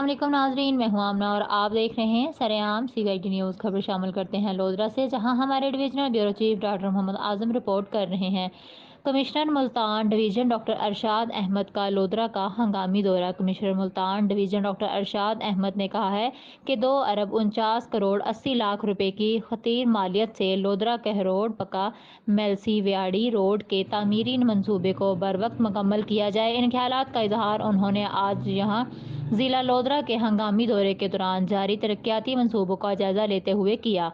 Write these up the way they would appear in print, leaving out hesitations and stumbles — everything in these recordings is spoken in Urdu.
علیکم ناظرین، میں ہوں آمنہ اور آپ دیکھ رہے ہیں سرعام CIT نیوز۔ خبر شامل کرتے ہیں لودھرا سے، جہاں ہمارے divisional bureau chief doctor Muhammad Azam report کر رہے ہیں۔ کمشنر ملتان ڈویژن ڈاکٹر ارشاد احمد کا لودھرا کا ہنگامی دورہ۔ کمشنر ملتان ڈویژن ڈاکٹر ارشاد احمد نے کہا ہے کہ 2,49,80,00,000 روپے کی خطیر مالیت سے لودھرا کہروڈ پکا میلسی ویاڑی روڈ کے تعمیری منصوبے کو بروقت مکمل کیا جائے۔ ان خیالات کا اظہار انہوں نے آج یہاں ضلع لودھرا کے ہنگامی دورے کے دوران جاری ترقیاتی منصوبوں کا جائزہ لیتے ہوئے کیا۔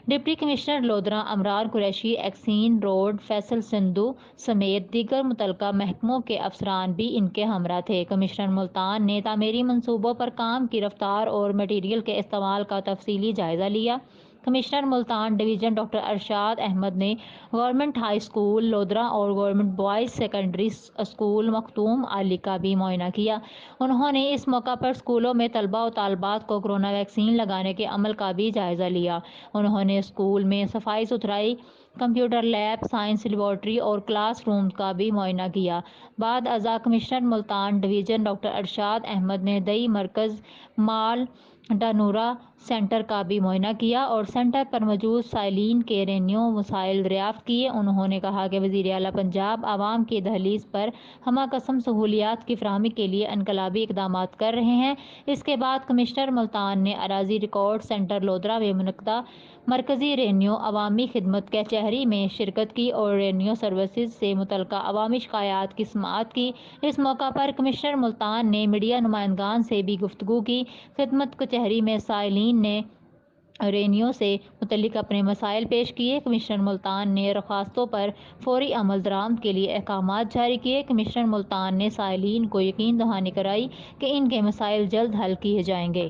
ڈپٹی کمشنر لودھرا امرار قریشی، ایکسین روڈ فیصل سندھو سمیت دیگر متعلقہ محکموں کے افسران بھی ان کے ہمراہ تھے۔ کمشنر ملتان نے تعمیری منصوبوں پر کام کی رفتار اور مٹیریل کے استعمال کا تفصیلی جائزہ لیا۔ کمشنر ملتان ڈویژن ڈاکٹر ارشاد احمد نے گورنمنٹ ہائی اسکول لودھرا اور گورنمنٹ بوائز سیکنڈری اسکول مختوم علی کا بھی معائنہ کیا۔ انہوں نے اس موقع پر اسکولوں میں طلباء و طالبات کو کورونا ویکسین لگانے کے عمل کا بھی جائزہ لیا۔ انہوں نے اسکول میں صفائی ستھرائی، کمپیوٹر لیب، سائنس لیبارٹری اور کلاس روم کا بھی معائنہ کیا۔ بعد ازاں کمشنر ملتان ڈویژن ڈاکٹر ارشاد احمد نے دئی مرکز مال ڈانورا سینٹر کا بھی معائنہ کیا اور سینٹر پر موجود سائلین کے رینیو مسائل دریافت کیے۔ انہوں نے کہا کہ وزیر اعلیٰ پنجاب عوام کی دہلیز پر ہمہ قسم سہولیات کی فراہمی کے لیے انقلابی اقدامات کر رہے ہیں۔ اس کے بعد کمشنر ملتان نے اراضی ریکارڈ سینٹر لودھرا میں منعقدہ مرکزی رینیو عوامی خدمت کچہری میں شرکت کی اور رینیو سروسز سے متعلقہ عوامی شکایات کی سماعت کی۔ اس موقع پر کمشنر ملتان نے میڈیا نمائندگان سے بھی گفتگو کی۔ خدمت کچہری میں سائلین نے رینیو سے متعلق اپنے مسائل پیش کیے۔ کمشنر ملتان نے درخواستوں پر فوری عمل درآمد کے لیے احکامات جاری کیے۔ کمشنر ملتان نے سائلین کو یقین دہانی کرائی کہ ان کے مسائل جلد حل کیے جائیں گے۔